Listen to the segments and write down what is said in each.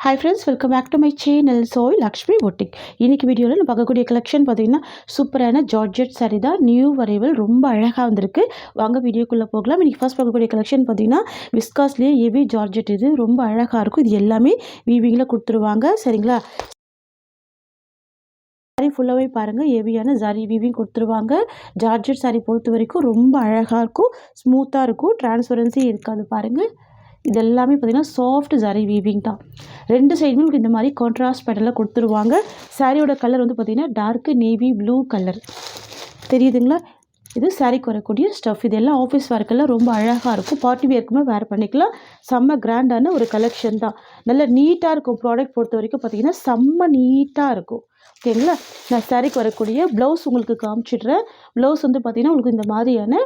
Hi friends, welcome back to my channel Sai Lakshmi boutique. இன்றைக்கி வீடியோவில் நம்ம பார்க்கக்கூடிய கலெக்ஷன் பார்த்திங்கன்னா சூப்பரான ஜார்ஜெட் சாரீ தான். நியூ வரைவல் ரொம்ப அழகாக வந்திருக்கு. வாங்க வீடியோக்குள்ளே போகலாம். இன்றைக்கி ஃபர்ஸ்ட் பார்க்கக்கூடிய கலெக்ஷன் பார்த்திங்கன்னா விஸ்காஸ்லேயே ஹெவி ஜார்ஜெட். இது ரொம்ப அழகாக இருக்கும். இது எல்லாமே வீவிங்கில் கொடுத்துருவாங்க. சரிங்களா? சாரீ ஃபுல்லாகவே பாருங்கள், ஹெவியான ஜரி வீவிங் கொடுத்துருவாங்க. ஜார்ஜெட் சாரீ பொறுத்த வரைக்கும் ரொம்ப அழகாக இருக்கும், ஸ்மூத்தாக இருக்கும், டிரான்ஸ்பரன்சி இருக்காது. பாருங்கள், இது எல்லாமே பார்த்திங்கன்னா சாஃப்ட் ஜரி வீவிங் தான். ரெண்டு சைடுமே உங்களுக்கு இந்த மாதிரி கான்ட்ராஸ்ட் பேட்டர்னில் கொடுத்துருவாங்க. சாரியோட கலர் வந்து பார்த்திங்கன்னா டார்க்கு நேவி ப்ளூ கலர் தெரியுதுங்களா? இது சாரீக்கு வரக்கூடிய ஸ்டஃப். இதெல்லாம் ஆஃபீஸ் ஒர்க்கெல்லாம் ரொம்ப அழகாக இருக்கும். பார்ட்டி வேர்க்குமே வேர் பண்ணிக்கலாம். செம்ம கிராண்டான ஒரு கலெக்ஷன் தான். நல்ல நீட்டாக இருக்கும். ப்ராடக்ட் பொறுத்த வரைக்கும் பார்த்திங்கன்னா செம்ம நீட்டாக இருக்கும். ஓகேங்களா? நான் சாரீக்கு வரக்கூடிய ப்ளவுஸ் உங்களுக்கு காமிச்சிடுறேன். ப்ளவுஸ் வந்து பார்த்திங்கன்னா உங்களுக்கு இந்த மாதிரியான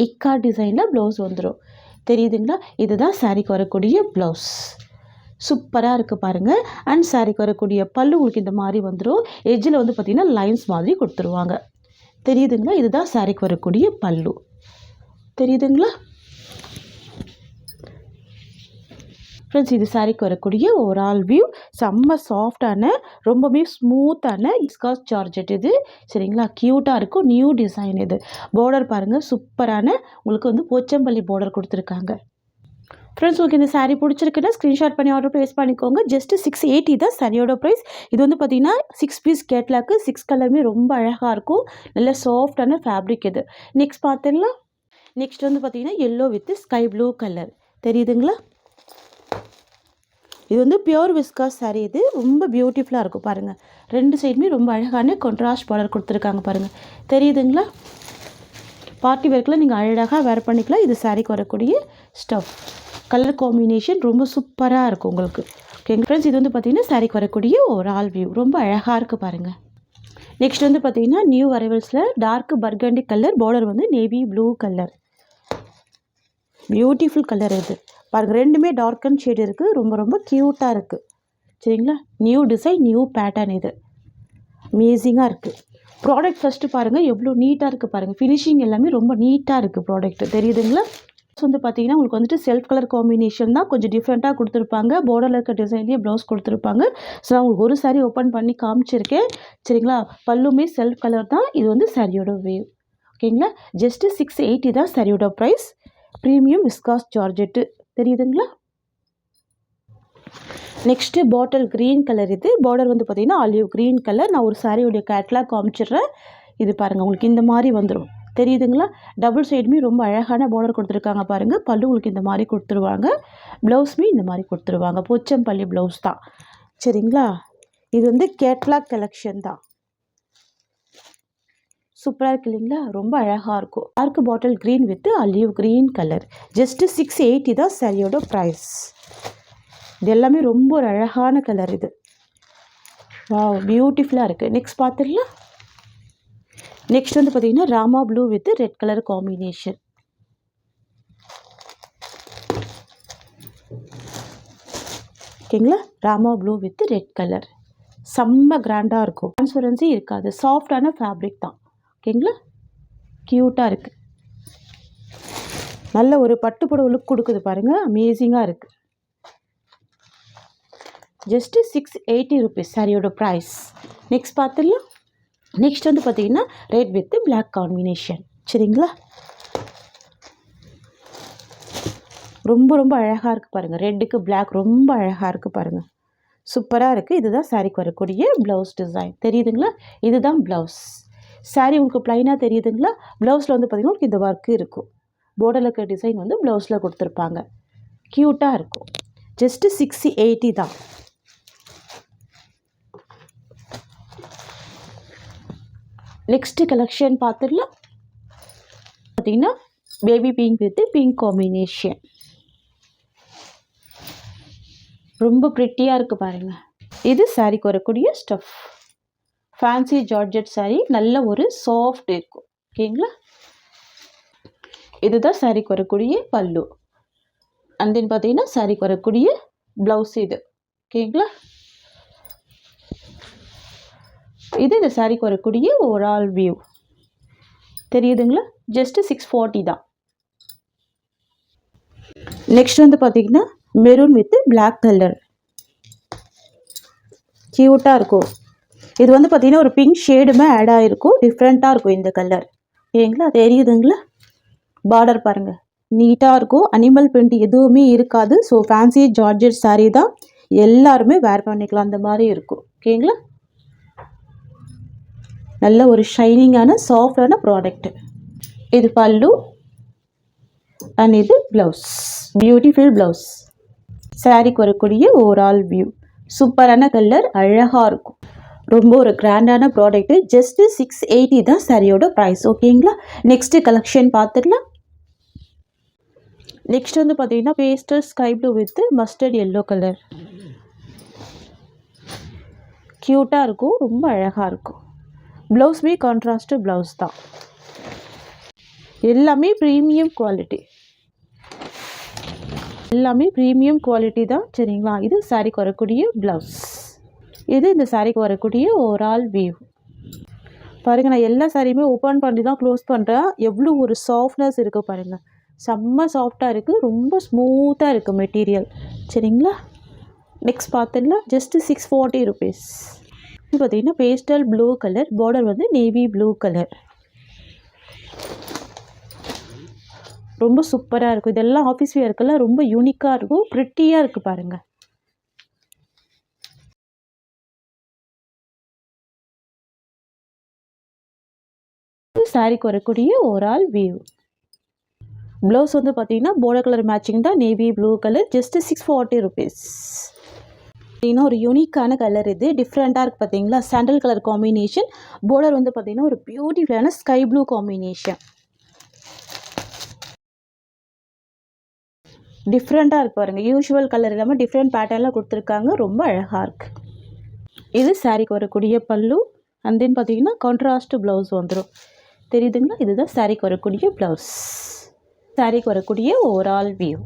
இக்கா டிசைனில் ப்ளவுஸ் வந்துடும். தெரியுதுங்களா? இதுதான் சாரீக்கு வரக்கூடிய ப்ளவுஸ். சூப்பராக இருக்குது பாருங்கள். அண்ட் சாரீக்கு வரக்கூடிய பல்லு உங்களுக்கு இந்த மாதிரி வந்துடும். எஜ்ஜில் வந்து பார்த்திங்கன்னா லைன்ஸ் மாதிரி கொடுத்துருவாங்க. தெரியுதுங்களா? இதுதான் சாரீக்கு வரக்கூடிய பல்லு. தெரியுதுங்களா ஃப்ரெண்ட்ஸ்? இது சாரீக்கு வரக்கூடிய ஓவரால் வியூ. செம்ம சாஃப்டான, ரொம்பவே ஸ்மூத்தான விஸ்காஸ் ஜார்ஜெட் இது. சரிங்களா? க்யூட்டாக இருக்கும். நியூ டிசைன் இது. பார்டர் பாருங்கள், சூப்பரான உங்களுக்கு வந்து போச்சம்பள்ளி பார்டர் கொடுத்துருக்காங்க. ஃப்ரெண்ட்ஸ், உங்களுக்கு இந்த சாரீ பிடிச்சிருக்குன்னா ஸ்க்ரீன்ஷாட் பண்ணி ஆர்டர் ப்ளேஸ் பண்ணிக்கோங்க. ஜஸ்ட் 680 தான் சாரியோட ப்ரைஸ். இது வந்து பார்த்திங்கன்னா 6 பீஸ் கேட்லாக்கு. 6 கலருமே ரொம்ப அழகாக இருக்கும். நல்ல சாஃப்டான ஃபேப்ரிக் இது. நெக்ஸ்ட் பார்த்துடலாம். நெக்ஸ்ட் வந்து பார்த்திங்கன்னா yellow with sky blue colour. தெரியுதுங்களா? இது வந்து பியோர் விஸ்காஸ் சாரீ. இது ரொம்ப பியூட்டிஃபுல்லாக இருக்கும். பாருங்கள், ரெண்டு சைடுமே ரொம்ப அழகான கான்ட்ராஸ்ட் பார்டர் கொடுத்துருக்காங்க. பாருங்கள், தெரியுதுங்களா? பார்ட்டி வேர்க்கில் நீங்கள் அழகாக வேர் பண்ணிக்கலாம். இது சாரீக்கு வரக்கூடிய ஸ்டஃப். கலர் காம்பினேஷன் ரொம்ப சூப்பராக இருக்கும் உங்களுக்கு. ஓகேங்க ஃப்ரெண்ட்ஸ், இது வந்து பார்த்திங்கன்னா சாரீக்கு வரக்கூடிய ஒரு ஆல் வியூ. ரொம்ப அழகாக இருக்குது பாருங்கள். நெக்ஸ்ட் வந்து பார்த்திங்கன்னா நியூ அரைவல்ஸில் டார்க் பர்கண்டி கலர். பார்டர் வந்து navy blue colour. Beautiful colour இது. பாருங்கள், ரெண்டுமே டார்க் அண்ட் ஷேட் இருக்குது. ரொம்ப ரொம்ப க்யூட்டாக இருக்குது. சரிங்களா? New design, new pattern. இது அமேசிங்காக இருக்குது. ப்ராடக்ட் ஃபஸ்ட்டு பாருங்கள் எவ்வளோ நீட்டாக இருக்குது பாருங்கள். ஃபினிஷிங் எல்லாமே ரொம்ப நீட்டாக இருக்குது ப்ராடக்ட். தெரியுதுங்களா? வந்து பார்த்திங்கன்னா உங்களுக்கு வந்துட்டு செல்ஃப் கலர் காம்பினேஷன் தான். கொஞ்சம் டிஃப்ரெண்ட்டாக கொடுத்துருப்பாங்க. பார்டரில் இருக்க டிசைன்லேயே ப்ளவுஸ் கொடுத்துருப்பாங்க. ஸோ நான் உங்களுக்கு ஒரு சாரீ ஓப்பன் பண்ணி காமிச்சிருக்கேன். சரிங்களா? பல்லுமே செல்ஃப் கலர் தான். இது வந்து சாரியோட வேவ். ஓகேங்களா? ஜஸ்ட்டு 680 தான் சாரியோட ப்ரைஸ். Premium viscose georgette. தெரியுதுங்களா? Next bottle green colour. இது பார்டர் வந்து பார்த்திங்கன்னா ஆலிவ் க்ரீன் கலர். நான் ஒரு சாரியோடைய கேட்லாக் காமிச்சிடுறேன். இது பாருங்கள், உங்களுக்கு இந்த மாதிரி வந்துடும். தெரியுதுங்களா? டபுள் சைடுமே ரொம்ப அழகான பார்டர் கொடுத்துருக்காங்க. பாருங்கள், பல்லு உங்களுக்கு இந்த மாதிரி கொடுத்துருவாங்க. ப்ளவுஸுமே இந்த மாதிரி கொடுத்துருவாங்க. போச்சம்பள்ளி ப்ளவுஸ் தான். சரிங்களா? இது வந்து கேட்லாக் கலெக்ஷன் தான். சூப்பராக இருக்குது இல்லைங்களா? ரொம்ப அழகாக இருக்கும். Dark bottle green with olive green colour. Just 680 தான் சாரியோட ப்ரைஸ். இது எல்லாமே ரொம்ப ஒரு அழகான கலர். இது வாவ், பியூட்டிஃபுல்லாக இருக்குது. நெக்ஸ்ட் பார்த்துடலாம். நெக்ஸ்ட் வந்து பார்த்திங்கன்னா Rama blue with red colour combination. ஓகேங்களா? Rama blue with red colour. செம்ம கிராண்டாக இருக்கும். டிரான்ஸ்பரன்சி இருக்காது. சாஃப்டான ஃபேப்ரிக் தான். ஓகேங்களா? க்யூட்டாக இருக்குது. நல்ல ஒரு பட்டு புடவை லுக் கொடுக்குது பாருங்கள். அமேசிங்காக இருக்குது. ஜஸ்ட்டு 680 ருபீஸ் சாரியோட ப்ரைஸ். நெக்ஸ்ட் பார்த்துடலாம். நெக்ஸ்ட் வந்து பார்த்திங்கன்னா ரெட் வித் பிளாக் காம்பினேஷன். சரிங்களா? ரொம்ப ரொம்ப அழகாக இருக்குது பாருங்கள். ரெட்டுக்கு பிளாக் ரொம்ப அழகாக இருக்குது பாருங்கள். சூப்பராக இருக்குது. இதுதான் சாரீக்கு வரக்கூடிய ப்ளவுஸ் டிசைன். தெரியுதுங்களா? இதுதான் ப்ளவுஸ். சாரீ உங்களுக்கு ப்ளைனாக தெரியுதுங்களா? ப்ளவுஸில் வந்து பார்த்திங்கன்னா உங்களுக்கு இந்த ஒர்க்கு இருக்கும். பார்டரில் இருக்க டிசைன் வந்து ப்ளவுஸில் கொடுத்துருப்பாங்க. க்யூட்டாக இருக்கும். ஜஸ்ட்டு 680 தான். நெக்ஸ்ட்டு கலெக்ஷன் பார்த்துடலாம். பார்த்திங்கன்னா baby pink with pink combination. ரொம்ப ப்ரிட்டியாக இருக்குது பாருங்கள். இது சாரீக்கு வரக்கூடிய ஸ்டஃப். Fancy georgette sari. நல்ல ஒரு சாஃப்ட் இருக்கும். ஓகேங்களா? இதுதான் சாரீக்கு வரக்கூடிய பல்லு. அண்ட் தென் பார்த்தீங்கன்னா சாரீக்கு வரக்கூடிய ப்ளவுஸ் இது. ஓகேங்களா? இது இந்த சாரீக்கு வரக்கூடிய ஓவரால் வியூ. தெரியுதுங்களா? ஜஸ்ட்டு 640 தான். நெக்ஸ்ட் வந்து பார்த்திங்கன்னா மெரூன் வித் பிளாக் கலர். க்யூட்டாக இருக்கும். இது வந்து பார்த்திங்கன்னா ஒரு பிங்க் ஷேடுமே ஆட் ஆகிருக்கும். டிஃப்ரெண்ட்டாக இருக்கும் இந்த கலர். ஓகேங்களா, தெரியுதுங்களா? பார்டர் பாருங்கள், நீட்டாக இருக்கும். அனிமல் பிரிண்ட் எதுவுமே இருக்காது. ஸோ ஃபேன்சி ஜார்ஜெட் சாரீ தான், எல்லாருமே வேர் பண்ணிக்கலாம். அந்த மாதிரி இருக்கும். ஓகேங்களா, நல்ல ஒரு ஷைனிங்கான சாஃப்டான ப்ராடக்ட்டு. இது பல்லு அண்ட் இது ப்ளவுஸ். Beautiful blouse. சாரீக்கு வரக்கூடிய ஓவரால் வியூ. சூப்பரான கலர், அழகாக இருக்கும். ரொம்ப ஒரு கிராண்டான ப்ராடக்ட்டு. ஜஸ்ட்டு 680 தான் சாரியோட ப்ரைஸ். ஓகேங்களா, நெக்ஸ்ட்டு கலெக்ஷன் பார்த்துடலாம். நெக்ஸ்ட் வந்து பார்த்தீங்கன்னா pastel sky blue with mustard yellow colour. க்யூட்டாக இருக்கும், ரொம்ப அழகாக இருக்கும். ப்ளவுஸுமே கான்ட்ராஸ்ட்டு ப்ளவுஸ் தான். எல்லாமே ப்ரீமியம் குவாலிட்டி, எல்லாமே ப்ரீமியம் குவாலிட்டி தான். சரிங்களா, இது சாரிக்கு வரக்கூடிய ப்ளவுஸ். இது இந்த சாரிக்கு வரக்கூடிய ஓவரால் வியூ. பாருங்கள், நான் எல்லா சாரியுமே ஓப்பன் பண்ணி தான் க்ளோஸ் பண்ணுறேன். எவ்வளோ ஒரு சாஃப்ட்னஸ் இருக்குது பாருங்கள். செம்ம சாஃப்டாக இருக்குது, ரொம்ப ஸ்மூத்தாக இருக்குது மெட்டீரியல். சரிங்களா, நெக்ஸ்ட் பார்த்துடலாம். Just 640 rupees. இது பார்த்திங்கன்னா பேஸ்டல் ப்ளூ கலர், பார்டர் வந்து நேவி ப்ளூ கலர். ரொம்ப சூப்பராக இருக்கும். இதெல்லாம் ஆஃபீஸ் வியர்க்கெல்லாம் ரொம்ப யூனிக்காக இருக்கும், ப்ரிட்டியாக இருக்குது பாருங்கள். சாரிக்கு வரக்கூடிய ஓவரால் வியூ. ப்ளவுஸ் வந்து பார்த்தீங்கன்னா பார்டர் கலர் மேட்சிங் தான், navy blue colour. Just 640 rupees. பார்த்தீங்கன்னா ஒரு யூனிக்கான கலர், இது டிஃப்ரெண்ட்டாக இருக்குது பார்த்தீங்களா. Sandal colour combination. பார்டர் வந்து பார்த்தீங்கன்னா ஒரு பியூட்டிஃபுல்லான ஸ்கை ப்ளூ காம்பினேஷன். டிஃப்ரெண்ட்டாக இருக்குது பாருங்கள். யூஷுவல் கலர் இல்லாமல் டிஃப்ரெண்ட் பேட்டர்னில் கொடுத்துருக்காங்க, ரொம்ப அழகாக இருக்குது. இது சாரிக்கு வரக்கூடிய பல்லு. அண்ட் தென் பார்த்தீங்கன்னா கான்ட்ராஸ்ட் ப்ளவுஸ் வந்துடும். தெரியுதுங்களா, இதுதான் சாரிக்கு வரக்கூடிய ப்ளவுஸ். சாரிக்கு வரக்கூடிய ஓவரால் வியூ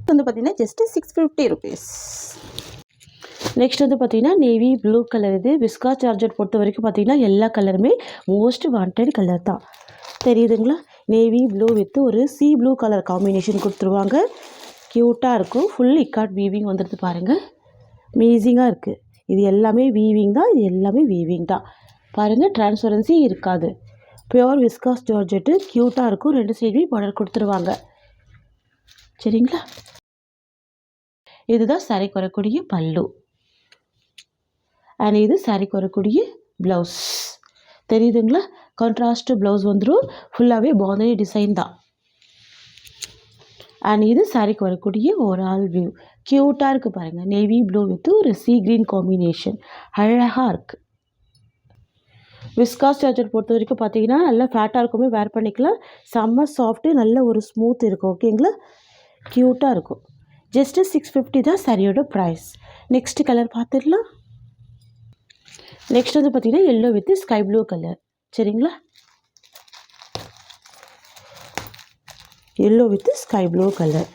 வந்து பார்த்திங்கன்னா ஜஸ்ட்டு 650 ருபீஸ். நெக்ஸ்ட் வந்து பார்த்திங்கன்னா நேவி ப்ளூ கலர். இது விஸ்கா சார்ஜர் பொறுத்த வரைக்கும் பார்த்திங்கன்னா எல்லா கலருமே மோஸ்ட் வாண்டட் கலர் தான். தெரியுதுங்களா, நேவி ப்ளூ வித் ஒரு சி ப்ளூ கலர் காம்பினேஷன் கொடுத்துருவாங்க. க்யூட்டாக இருக்கும். ஃபுல் இக்காட் வீவிங் வந்துடுது பாருங்கள். அமேசிங்காக இருக்குது. இது எல்லாமே வீவிங் தான், இது எல்லாமே வீவிங் தான் பாருங்கள். டிரான்ஸ்பரன்சி இருக்காது. பியோர் விஸ்காஸ் ஜார்ஜெட்டு, க்யூட்டாக இருக்கும். 2 சைடுமே பார்டர் கொடுத்துருவாங்க. சரிங்களா, இதுதான் சாரிக்கு வரக்கூடிய பல்லு. அண்ட் இது சாரிக்கு வரக்கூடிய ப்ளவுஸ். தெரியுதுங்களா, கான்ட்ராஸ்ட் ப்ளவுஸ் வந்துடும். ஃபுல்லாகவே பாந்தனி டிசைன் தான். அண்ட் இது சாரிக்கு வரக்கூடிய ஓவரால் வியூ. க்யூட்டாக இருக்குது பாருங்கள். நேவி ப்ளூ வித் ஒரு சீ க்ரீன் காம்பினேஷன், அழகாக இருக்குது. விஸ்காஸ் சார்ஜர் பொறுத்த வரைக்கும் பார்த்தீங்கன்னா நல்லா ஃபேட்டாக இருக்குமே, வேர் பண்ணிக்கலாம். செம்ம சாஃப்ட்டு, நல்ல ஒரு ஸ்மூத் இருக்கும். ஓகேங்களா, க்யூட்டாக இருக்கும். ஜஸ்ட்டு 650 தான் சாரியோட ப்ரைஸ். நெக்ஸ்ட் கலர் பார்த்துடலாம். நெக்ஸ்ட் வந்து பார்த்திங்கன்னா yellow with sky blue colour. சரிங்களா, yellow with sky blue colour.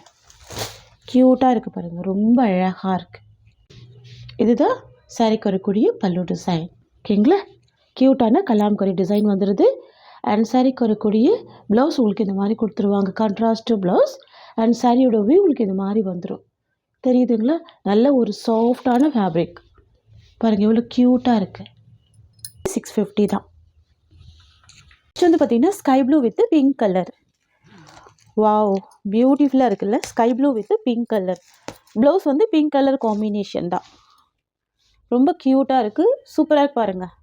க்யூட்டாக இருக்குது பாருங்கள், ரொம்ப அழகாக இருக்குது. இதுதான் சாரிக்கு வரக்கூடிய பல்லு டிசைன். ஓகேங்களா, க்யூட்டான கலாம்கரி டிசைன் வந்துடுது. அண்ட் சாரிக்கு வரக்கூடிய ப்ளவுஸ் உங்களுக்கு இந்த மாதிரி கொடுத்துருவாங்க, கான்ட்ராஸ்ட்டு ப்ளவுஸ். அண்ட் சாரியோட வியூ உங்களுக்கு இந்த மாதிரி வந்துடும். தெரியுதுங்களா, நல்ல ஒரு சாஃப்டான ஃபேப்ரிக் பாருங்கள், எவ்வளோ க்யூட்டாக இருக்குது. 650 தான். நெக்ஸ்ட் வந்து பார்த்திங்கன்னா sky blue with pink colour. Wow, பியூட்டிஃபுல்லாக இருக்குல்ல. Sky blue with pink colour. Blouse வந்து பிங்க் கலர் காம்பினேஷன் தான், ரொம்ப க்யூட்டாக இருக்குது. சூப்பராக பாருங்கள்.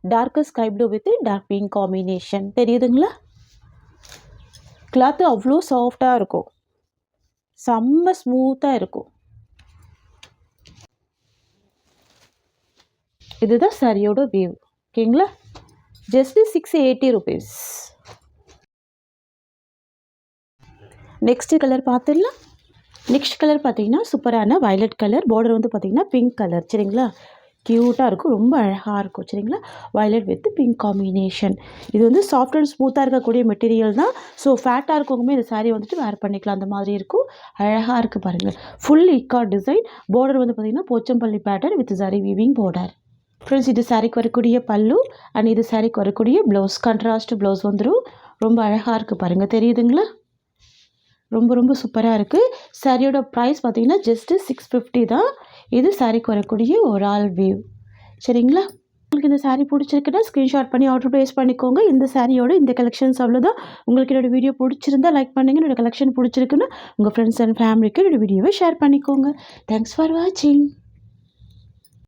Dark sky blue with dark pink combination. தெரியுதுங்களா, கிளாத்து அவ்வளோ சாஃப்டாக இருக்கும், செம்ம ஸ்மூத்தாக இருக்கும். இதுதான் சாரியோட வியூ. ஓகேங்களா, ஜஸ்ட்டு 680 ருபீஸ். நெக்ஸ்ட் கலர் பார்த்துடலாம். நெக்ஸ்ட் கலர் பார்த்தீங்கன்னா சூப்பரான வயலட் கலர். பார்டர் வந்து பார்த்திங்கன்னா பிங்க் கலர். சரிங்களா, க்யூட்டாக இருக்கும், ரொம்ப அழகாக இருக்கும். சரிங்களா, வயலட் வித் பிங்க் காம்பினேஷன். இது வந்து சாஃப்ட் அண்ட் ஸ்மூத்தாக இருக்கக்கூடிய மெட்டீரியல் தான். ஸோ ஃபேட்டாக இருக்கவங்களுமே இந்த சாரீ வந்துட்டு வேர் பண்ணிக்கலாம், அந்த மாதிரி இருக்கும். அழகாக இருக்குது பாருங்கள். Full ikat design. பார்டர் வந்து பார்த்திங்கன்னா Pochampalli pattern with sorry weaving border. Friends, இது சாரிக்கு வரக்கூடிய பல்லு. அண்ட் இது சாரிக்கு வரக்கூடிய ப்ளவுஸ், கான்ட்ராஸ்ட் ப்ளவுஸ் வந்துடும். ரொம்ப அழகாக இருக்குது பாருங்கள். தெரியுதுங்களா, ரொம்ப ரொம்ப சூப்பராக இருக்குது. சாரியோட ப்ரைஸ் பார்த்தீங்கன்னா ஜஸ்ட்டு 650 தான். இது சாரிக்கு வரக்கூடிய ஓவரால் வியூ. சரிங்களா? உங்களுக்கு இந்த சாரீ பிடிச்சிருக்குன்னா ஸ்க்ரீன்ஷாட் பண்ணி ஆர்டர் ப்ளேஸ் பண்ணிக்கோங்க. இந்த சாரியோட இந்த கலெக்ஷன்ஸ் அவ்வளோதான். உங்களுக்கு என்னோட வீடியோ பிடிச்சிருந்தா லைக் பண்ணுங்க. என்னோட கலெக்ஷன் பிடிச்சிருக்குன்னா உங்கள் ஃப்ரெண்ட்ஸ் அண்ட் ஃபேமிலிக்கு என்னோட வீடியோவை ஷேர் பண்ணிக்கோங்க. தேங்க்ஸ் ஃபார் வாட்சிங்.